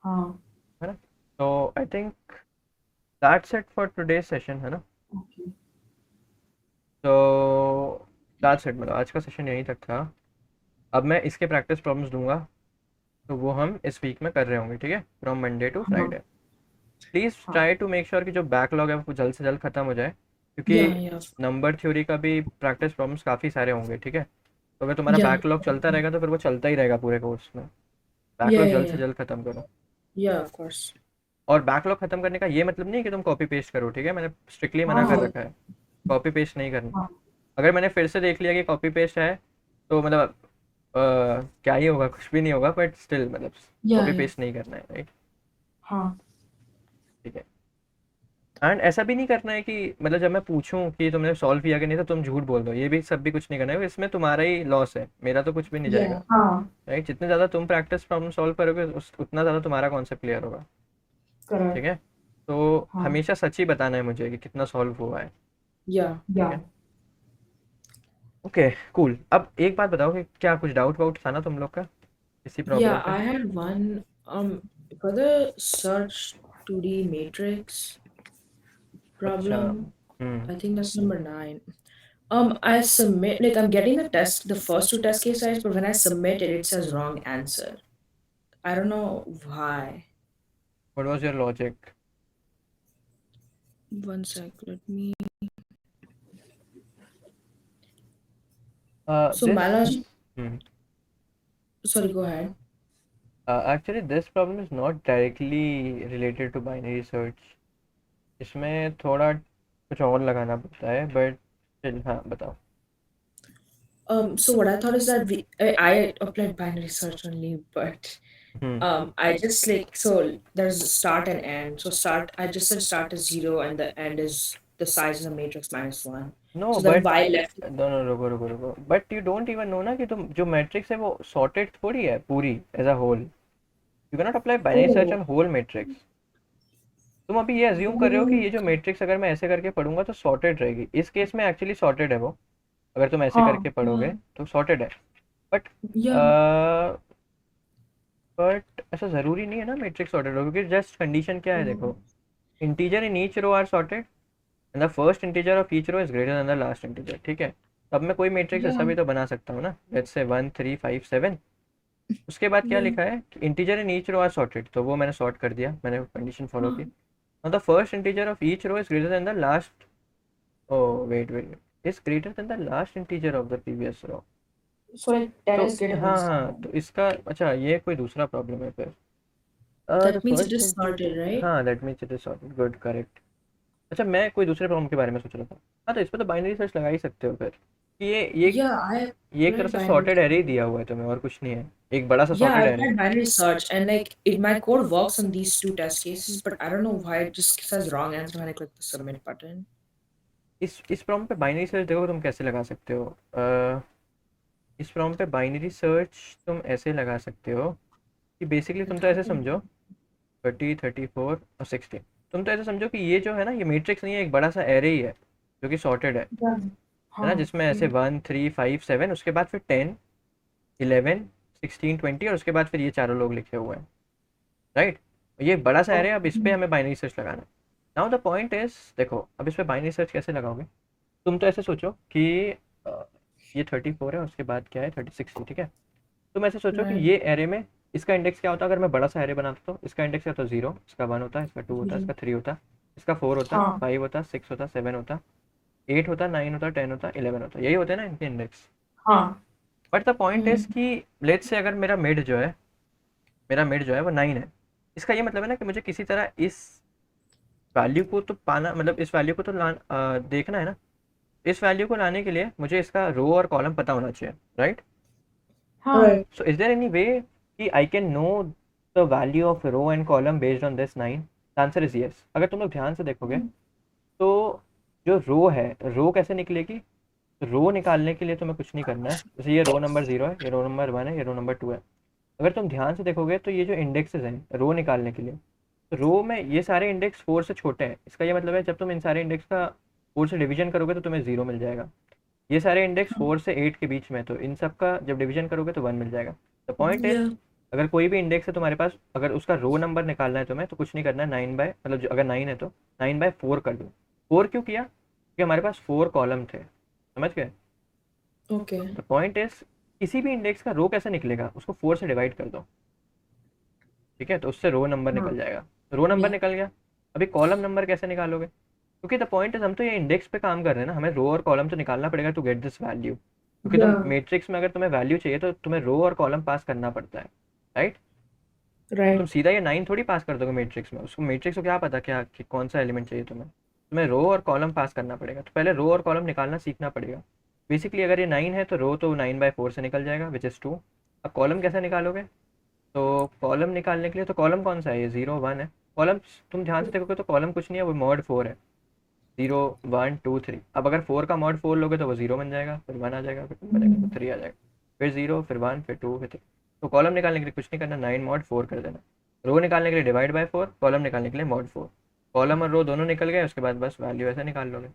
हाँ है ना? तो I think that's it for today session, है ना? ओके तो दैट्स इट, मतलब आज का सेशन यहीं तक था। अब मैं इसके प्रैक्टिस प्रॉब्लम्स दूंगा, तो वो हम इस वीक में कर रहे होंगे। ठीक है, फ्रॉम मंडे टू हाँ फ्राइडे। प्लीज़ हाँ ट्राई टू मेक श्योर कि जो बैकलॉग है वो जल्द से जल्द ख़त्म हो जाए, Yeah, क्योंकि yeah, नंबर थ्योरी का भी प्रैक्टिस प्रॉब्लम्स काफ़ी सारे होंगे। ठीक है, तो अगर तुम्हारा yeah, बैकलॉग चलता रहेगा तो फिर वो चलता ही रहेगा पूरे कोर्स में। yeah, बैकलॉग yeah, जल्द से yeah, जल्द ख़त्म करो। yeah, of course. और बैकलॉग ख़त्म करने का ये मतलब नहीं है कि तुम कॉपी पेस्ट करो। ठीक है, मैंने स्ट्रिक्टली मना कर हाँ रखा है, कॉपी पेस्ट नहीं करना। हाँ अगर मैंने फिर से देख लिया कि कॉपी पेस्ट है, तो मतलब क्या ही होगा, कुछ भी नहीं होगा, बट स्टिल मतलब Yeah, कॉपी yeah, पेस्ट नहीं करना है, राइट? हाँ ठीक है, एंड ऐसा भी नहीं करना है कि मतलब जब मैं पूछूं कि तुमने सॉल्व किया कि नहीं तो तुम झूठ बोल दो, ये भी सब भी कुछ नहीं करना है, इसमें तुम्हारा ही लॉस है, मेरा तो कुछ भी नहीं yeah, जाएगा। हाँ राइट, जितने ज़्यादा तुम प्रैक्टिस प्रॉब्लम सॉल्व करोगे उतना ज़्यादा तुम्हारा कॉन्सेप्ट क्लियर होगा। ठीक करेक्ट है, तो हाँ हमेशा सच ही बताना है मुझे कि कितना सॉल्व हुआ है। yeah. या ठीक है, ओके कूल। अब एक बात बताओ कि क्या कुछ डाउट वाउट था ना तुम लोग का इसी प्रॉब्लम Yeah, पे? I had one for the search 2D matrix अच्छा, problem. Hmm, I think that's number 9. I submit, like, I'm getting the first two test case size, but when I submit it, it says wrong answer. I don't know why. What was your logic? One sec, let me. So this my logic, हम्म sorry, go ahead. Actually this problem is not directly related to binary search, इसमें थोड़ा कुछ और लगाना पड़ता है, बट स्टिल हाँ बताओ। So what I thought is that I applied binary search only, but hmm I just like, so there's a start and end. So start, I just said start is 0 and the end is the size of the matrix -1. No So then but y left. दोनों रुको रुको रुको, but you don't even know ना कि तुम जो मैट्रिक्स है वो सॉर्टेड थोड़ी है पूरी as a whole. You can not apply binary search on Oh. Whole matrix. तुम अभी ये अज्यूम कर रहे हो कि ये जो मैट्रिक्स अगर मैं ऐसे करके पढ़ूंगा तो सॉर्टेड रहेगी, इस केस में एक्चुअली सॉर्टेड है वो। अगर तुम ऐसे हाँ करके पढ़ोगे तो सॉर्टेड है। But Yeah. बट ऐसा ज़रूरी नहीं है ना मैट्रिक्स सॉर्टेड हो, क्योंकि जस्ट कंडीशन क्या है देखो, integer in each row are sorted and the first integer of each row is greater than the last integer, ठीक है। अब मैं कोई मैट्रिक्स ऐसा Yeah. भी तो बना सकता हूँ ना, लेट्स से 1 3 5 7। उसके बाद क्या Yeah. लिखा है कि integer in each row are sorted, तो वो मैंने सॉर्ट कर दिया, मैंने कंडीशन फॉलो Huh. की। Now the first integer of each row is greater than the last. Oh, wait. Is greater than the last integer of the previous row. so like 10 तो is greater than हाँ हाँ, तो 7. इसका अच्छा ये कोई दूसरा प्रॉब्लम है फिर। The That means it first is sorted, right? हाँ, that means it is sorted, good correct. अच्छा मैं कोई दूसरे प्रॉब्लम के बारे में सोच रहा था। हाँ तो इस पर तो बाइनरी सर्च लगा ही सकते हो फिर कि Yeah, I ये एक तरह applied से binary सॉर्टेड एरे ही search. दिया हुआ है तुम्हें, और कुछ नहीं है, एक बड़ा सा Yeah, I sorted array. applied binary search, and like my code works on these two test cases, but I don't know why it just says wrong answer when I click the submit button. इस प्रॉब्लम पे बाइनरी सर्च देखो तुम कैसे लगा सकते हो। इस प्रॉब्लम पे बाइनरी सर्च तुम ऐसे लगा सकते हो कि बेसिकली तुम तो ऐसे समझो 30 34 और 16, तुम तो ऐसे समझो कि ये जो है ना ये मैट्रिक्स नहीं है, एक बड़ा सा एरे ही है जो कि सॉर्टेड है Yeah. ना, हाँ जिसमें ऐसे 1 3 5 7 उसके बाद फिर 10 11 16 20 और उसके बाद फिर ये चारों लोग लिखे हुए हैं, राइट। ये बड़ा सा एरे, अब इस पे हमें बाइनरी सर्च लगाना है। नाउ द पॉइंट इज देखो अब इस पे बाइनरी सर्च कैसे लगाओगे। तुम तो ऐसे सोचो कि ये 34 है, उसके बाद क्या है 36, ठीक है। तुम ऐसे सोचो कि Right. ये एरे में इसका इंडेक्स क्या होता है, अगर मैं बड़ा सा एरे बनाता तो इसका इंडेक्स क्या होता है 0, इसका 1 होता, इसका 2 होता, इसका 3 होता, इसका 4 होता, हाँ 5 होता, 6 होता, 7 होता, 8 होता, 9 होता, 10 होता, 11 होता, यही होते हैं ना इनके इंडेक्स। हाँ बट द पॉइंट इज कि लेट्स से अगर मेरा मिड जो है वो 9 है, इसका ये मतलब है ना कि मुझे किसी तरह इस वैल्यू को तो पाना, मतलब इस वैल्यू को तो देखना है ना। इस वैल्यू को लाने के लिए मुझे इसका रो और कॉलम पता होना चाहिए, राइट। हाँ Right. So is there any way कि I can know the value of row and column based on this 9? The answer is yes. अगर तुम लोग ध्यान से देखोगे तो जो रो है, रो कैसे निकलेगी, रो निकालने के लिए तुम्हें कुछ नहीं करना है। जैसे ये रो नंबर 0 है, ये रो नंबर 1 है, ये रो नंबर 2 है। अगर तुम ध्यान से देखोगे तो ये जो इंडेक्सेस हैं रो निकालने के लिए, तो रो में ये सारे इंडेक्स 4 से छोटे हैं। इसका ये मतलब है जब तुम इन सारे इंडेक्स का 4 से डिवीजन करोगे तो तुम्हें 0 मिल जाएगा। ये सारे इंडेक्स 4 से 8 के बीच में, तो इन सब का जब डिवीजन करोगे तो 1 मिल जाएगा। The point is Yeah. अगर कोई भी इंडेक्स है तुम्हारे पास, अगर उसका रो नंबर निकालना है तुम्हें तो कुछ नहीं करना है, 9 बाय मतलब अगर 9 है तो 9 बाय 4 कर दो। 4 क्यों किया, क्योंकि हमारे पास 4 कॉलम थे, समझ गए। Okay. द पॉइंट इज किसी भी इंडेक्स का रो कैसे निकलेगा, उसको 4 से डिवाइड कर दो, ठीक है, तो उससे रो नंबर हाँ निकल जाएगा। Row number Yeah. निकल गया, अभी कॉलम नंबर कैसे निकालोगे, क्योंकि द पॉइंट इज हम तो ये इंडेक्स पे काम कर रहे हैं ना, हमें रो और कॉलम तो निकालना पड़ेगा टू गेट दिस वैल्यू, क्योंकि तुम Yeah. मैट्रिक्स में अगर तुम्हें वैल्यू चाहिए तो तुम्हें रो और कॉलम पास करना पड़ता है, राइट। Right. तुम सीधा ये 9 थोड़ी पास कर दोगे मैट्रिक्स में, उसको मैट्रिक्स को क्या पता क्या कि कौन सा एलिमेंट चाहिए तुम्हें रो और कॉलम पास करना पड़ेगा, तो पहले रो और कॉलम निकालना सीखना पड़ेगा। बेसिकली अगर ये 9 है तो रो तो 9 बाय 4 से निकल जाएगा विच इज़ 2। अब कॉलम कैसे निकालोगे, तो कॉलम निकालने के लिए तो कॉलम कौन सा है, ये 0 1 है। कॉलम तुम ध्यान से देखोगे तो कॉलम कुछ नहीं है, वो मॉड 4 है, 0 1 2 3। अब अगर 4 का मॉड 4 लोगे तो वो 0 बन जाएगा, फिर 1 आ जाएगा, फिर 2 बनेगा, तो 3 आ जाएगा, फिर 0 फिर 1 फिर 2 फिर 3। तो कॉलम निकालने के लिए कुछ नहीं करना, 9 मॉड 4 कर देना। रो निकालने के लिए डिवाइड बाय 4, कॉलम निकालने के लिए मॉड 4। कॉलम और रो दोनों निकल गए, उसके बाद बस वैल्यू ऐसे निकाल लोगे।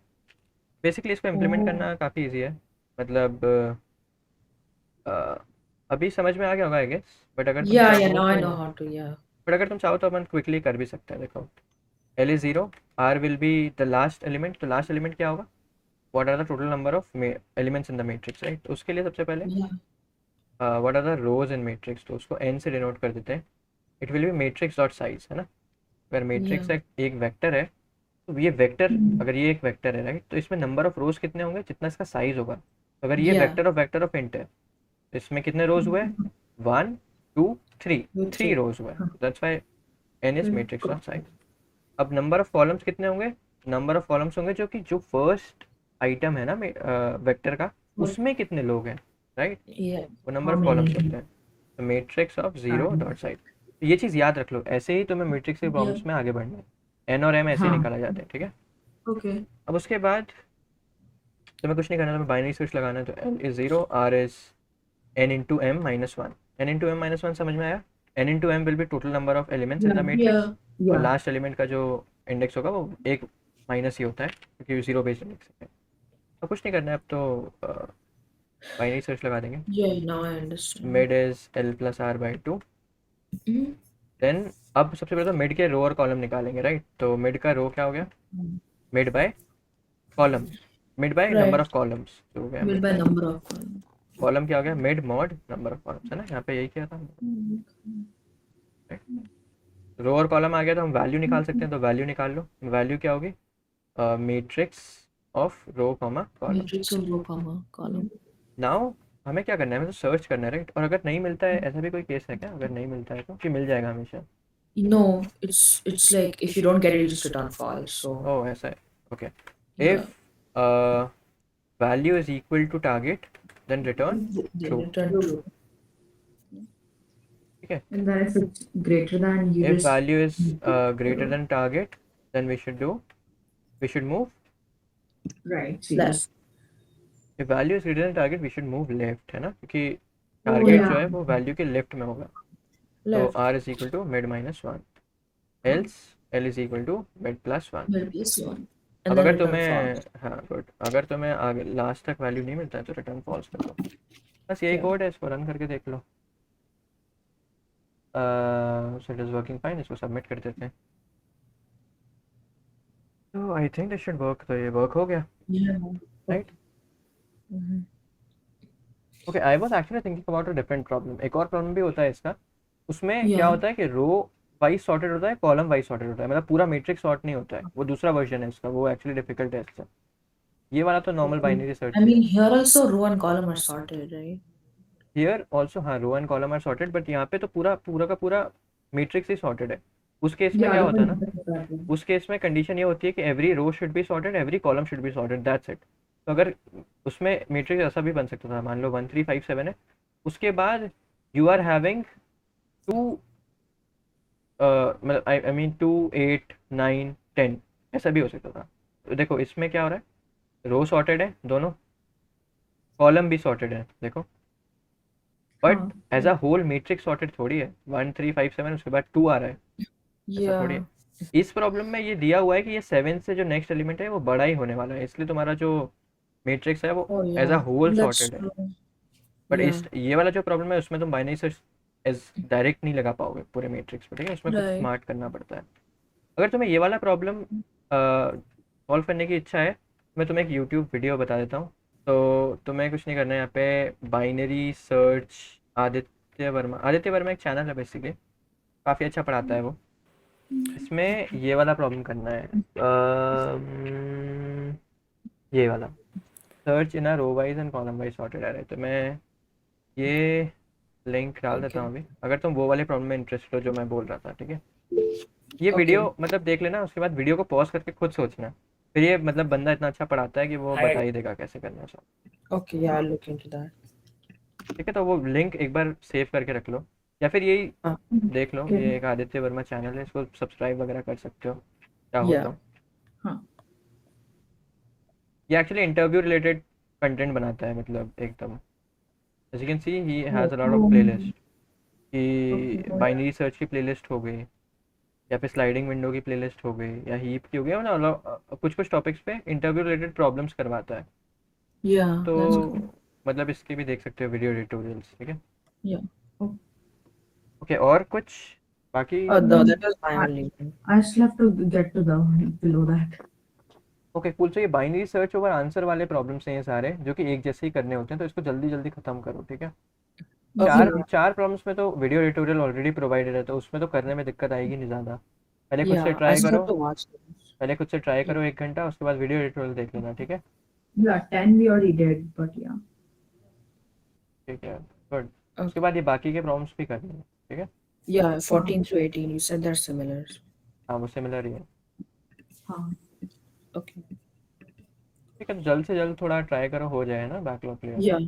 बेसिकली इसको इम्प्लीमेंट करना काफ़ी ईजी है, मतलब अभी समझ में आ गया होगा आई गेस। बट अगर तुम Yeah, yeah, चाहो now I तो know how to, yeah. But अगर तुम चाहो तो अपन क्विकली कर भी सकते हैं। देखो L is 0, R will be the last element, तो लास्ट एलिमेंट क्या होगा, what are the total number of elements in the matrix, right। तो उसके लिए सबसे पहले Yeah. what are the rows in matrix, तो उसको n से डिनोट कर देते हैं। It will be matrix dot size, है ना। अगर मैट्रिक्स Yeah. एक वेक्टर है तो ये वेक्टर, अगर ये एक वेक्टर है राइट, तो इसमें नंबर ऑफ रोज कितने होंगे जितना इसका साइज होगा। तो अगर ये Yeah. वेक्टर ऑफ इंट है तो इसमें कितने रोज हुए, 1 2 3, 3 3. रोज हुए, that's why n is Hmm. Matrix dot size. अब नंबर ऑफ कॉलम्स कितने होंगे, नंबर ऑफ कॉलम्स होंगे जो कि जो फर्स्ट आइटम है ना वेक्टर का, उसमें कितने लोग हैं, राइट, Yeah. वो नंबर ऑफ कॉलम्स होते हैं। तो मैट्रिक्स ऑफ 0 डॉट साइज, ये चीज़ याद रख लो, ऐसे ही तुम्हें मैट्रिक्स के प्रॉब्लम्स में आगे बढ़ना है। एन और एम ऐसे ही हाँ निकाला जाता है, ठीक है। ओके अब उसके बाद तुम्हें कुछ नहीं करना, तुम्हें बाइनरी सर्च लगाना है। तो L is 0, R is n into M minus one. n into M minus one समझ में आया? n into M will be total number of elements in the matrix, और Yeah. लास्ट एलिमेंट का जो इंडेक्स होगा वो एक माइनस ही होता है क्योंकि जीरो बेस्ड इंडेक्स है। तो कुछ नहीं करना है अब तो बाइनरी सर्च लगा देंगे। Yeah, now I understand. Mid is L plus R by 2। Mhm. Then अब सबसे पहले तो मिड के रो और कॉलम निकालेंगे, राइट? तो मिड का रो क्या हो गया? Mid by column, mid by Right. Number of columns हो गया। Will mid by by number of columns. Column क्या हो गया? Mid mod number of columns, है ना? यहाँ पे यही किया था। रो और कॉलम आ गया तो हम वैल्यू निकाल सकते हैं, तो वैल्यू निकाल लो। वैल्यू क्या होगी? Matrix of row comma column. Matrix of row comma column. Now हमें क्या करना है? हमें तो सर्च करना है, राइट? और अगर नहीं मिलता है, ऐसा भी कोई केस है क्या अगर नहीं मिलता है तो? कि मिल जाएगा हमेशा? No, it's like if you don't get it, you just return false. So oh ऐसा है, okay. yeah, if value is equal to target then return they true, return true. ठीक है? And then if it's greater than, you If just value is greater than target, then we should move. right. So you Left. just If value is greater than target, we should move left, है ना? क्योंकि Oh, टारगेट yeah. जो है वो वैल्यू के लेफ्ट में होगा। तो Left. R is equal to mid minus 1, else L is equal to mid plus 1। Will be this one. अब And then अगर return तुम्हें, false. हाँ गुड, अगर तुम्हें आगे लास्ट तक वैल्यू नहीं मिलता है तो रिटर्न फॉल्स कर दो। बस यही Yeah. कोड है, इसको रन करके देख लो। So it is working fine, इसको सबमिट कर देते हैं। तो I think this should work. तो ये वर्क हो गया, Yeah. Right? Mhm. Okay, I was actually thinking about a different problem. एक और प्रॉब्लम भी होता है इसका। उसमें क्या Yeah. होता है कि रो वाइज सॉर्टेड होता है, कॉलम वाइज सॉर्टेड होता है, मतलब पूरा मैट्रिक्स सॉर्ट नहीं होता है। वो दूसरा वर्जन है इसका, वो एक्चुअली डिफिकल्ट है इससे। ये वाला तो normal binary search I mean, here also row and column are sorted, right? Here also, हाँ, row and column are sorted, but यहाँ पे तो पूरा पूरा का पूरा मैट्रिक्स ही सॉर्टेड है। उस केस में yeah. क्या the होता है ना, one that one. उस केस में कंडीशन ये होती है कि every row should be sorted, every column should be sorted, that's it. तो अगर उसमें मैट्रिक्स ऐसा भी बन सकता था, मान लो 1 3 5 7 है, उसके बाद यू आर हैविंग टू, मतलब आई मीन 2 8 9 10, ऐसा भी हो सकता था। तो देखो इसमें क्या हो रहा है, रो सॉर्टेड है दोनों, कॉलम भी सॉर्टेड है, देखो। बट हाँ. As a whole matrix sorted थोड़ी है। 1 3 5 7 उसके बाद 2 आ रहा है, ऐसा थोड़ी Yeah. है। इस प्रॉब्लम में ये दिया हुआ है कि ये 7 से जो नेक्स्ट एलिमेंट है वो बड़ा ही होने वाला है, इसलिए तुम्हारा जो मैट्रिक्स है वो Oh as a yeah. Whole That's sorted है। true. But Yeah. इस ये वाला जो प्रॉब्लम है उसमें तुम बाइनरी सर्च एज डायरेक्ट नहीं लगा पाओगे पूरे मैट्रिक्स पे, ठीक है? उसमें कुछ Right. स्मार्ट करना पड़ता है। अगर तुम्हें ये वाला प्रॉब्लम सॉल्व करने की इच्छा है, मैं तुम्हें एक यूट्यूब वीडियो बता देता हूँ। तो तुम्हें कुछ नहीं करना है, यहाँ पे बाइनरी सर्च आदित्य वर्मा एक चैनल है बेसिकली, काफ़ी अच्छा पढ़ाता है वो। इसमें ये वाला प्रॉब्लम करना है, ये वाला search in a row wise and column wise sorted है। तो मैं ये लिंक डाल देता हूँ अभी, अगर तुम वो वाले प्रॉब्लम में इंटरेस्ट हो जो मैं बोल रहा था, ठीक है? ये Okay. वीडियो मतलब देख लेना, उसके बाद वीडियो को पॉज करके खुद सोचना। फिर ये मतलब बंदा इतना अच्छा पढ़ाता है कि वो बता ही देगा कैसे करना है सब, Okay, yeah, I'll look into that. ठीक है? तो वो लिंक एक बार सेव करके रख लो, या फिर यही हाँ. देख लो। ये एक आदित्य वर्मा चैनल है, इसको सब्सक्राइब वगैरह कर सकते हो चाहो Yeah. तो। हाँ. ये एक्चुअली इंटरव्यू रिलेटेड कंटेंट बनाता है, मतलब एकदम, as you can see he has a lot of playlist, कि बाइनरी सर्च की प्लेलिस्ट हो गई, या फिर स्लाइडिंग विंडो की प्लेलिस्ट हो गई, या हीप की हो गई, मतलब कुछ कुछ टॉपिक्स पे इंटरव्यू रिलेटेड प्रॉब्लम्स करवाता है। Yeah, तो that's cool. मतलब इसके भी देख सकते हो वीडियो ट्यूटोरियल्स, ठीक है? Yeah. ओके, और कुछ बाकी? That was my only one. I still have to get to the below that. Okay cool. तो ये बाइनरी सर्च ओवर आंसर वाले प्रॉब्लम्स हैं ये सारे, जो कि एक जैसे ही करने होते हैं, तो इसको जल्दी जल्दी खत्म करो, ठीक है? Okay. चार प्रॉब्लम्स में तो वीडियो ट्यूटोरियल ऑलरेडी प्रोवाइडेड है, तो उसमें तो करने में दिक्कत आएगी नहीं ज़्यादा। पहले खुद से Yeah, I ट्राई just करो, have to watch this. पहले खुद से ट्राई करो 1 घंटा, उसके बाद वीडियो ट्यूटोरियल देख लेना, ठीक है? Yeah, 10 we already did, but yeah. ठीक है, गुड। उसके बाद ये बाकी के प्रॉब्लम्स भी करने हैं, ठीक है? Yeah, 14 to 18. You said they're similar. हाँ वो सिमिलर ही है, हाँ. Okay. ठीक है? तो जल्द से जल्द थोड़ा ट्राई करो, हो जाए ना बैकलॉग क्लियर। Yeah.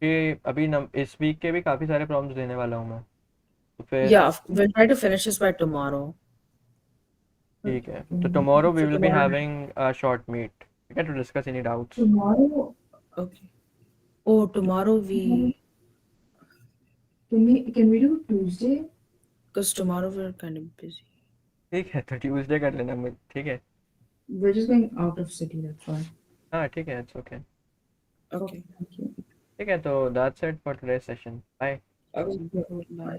कि अभी इस वीक के भी काफ़ी सारे प्रॉब्लम्स देने वाला हूँ मैं, तो फिर Yeah, we'll try to finish this by tomorrow. ठीक है। तो tomorrow we So will be tomorrow- having a short meet, We get to discuss any doubts. Tomorrow, Okay. Oh, tomorrow we, can we do Tuesday? because tomorrow we're kind of busy. ठीक है, तो ट्यूसडे कर लेना मुझे, ठीक है? We're just going out of city, that's why. हाँ ठीक है, it's okay. Okay. Thank you. ठीक है, तो that's it for today's session. Bye. Okay. Bye.